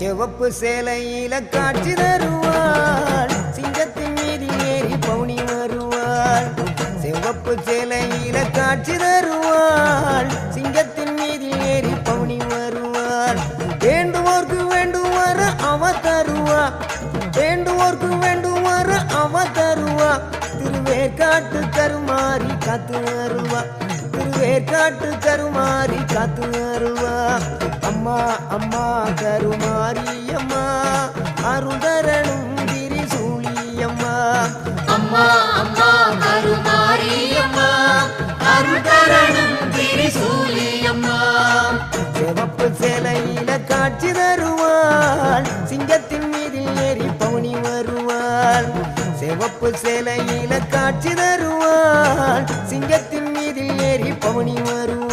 சிவப்பு சேலையில காட்சி தருவாள் சிங்கத்தின் மீதில் ஏறி பவுனி வருவாள் சிவப்பு சேலையில காட்சி தருவாள் சிங்கத்தின் மீதில் ஏறி பவுனி வருவாள் வேண்டுவோர்க்கு வேண்டுவார அவ தருவா வேண்டுவோர்க்கு வேண்டுவார அவ தருவா திருவேற்காட்டு கருமாறி காத்து வருவா திருவேற்காட்டு கருமாறி காத்து வருவா அம்மா அம்மா கருமாரி அம்மா அருதரணும் திரிசூலியம்மா அம்மா அம்மா கருமாரி அம்மா அருதரணும் திரிசூலியம்மா சிவப்பு சேலையில காட்சி தருவாள் சிங்கத்தின் மீதில் ஏறி பவுனி வருவாள் சிவப்பு சேலையில காட்சி தருவாள் சிங்கத்தின் மீதில் ஏறி பவுனி வருவாள்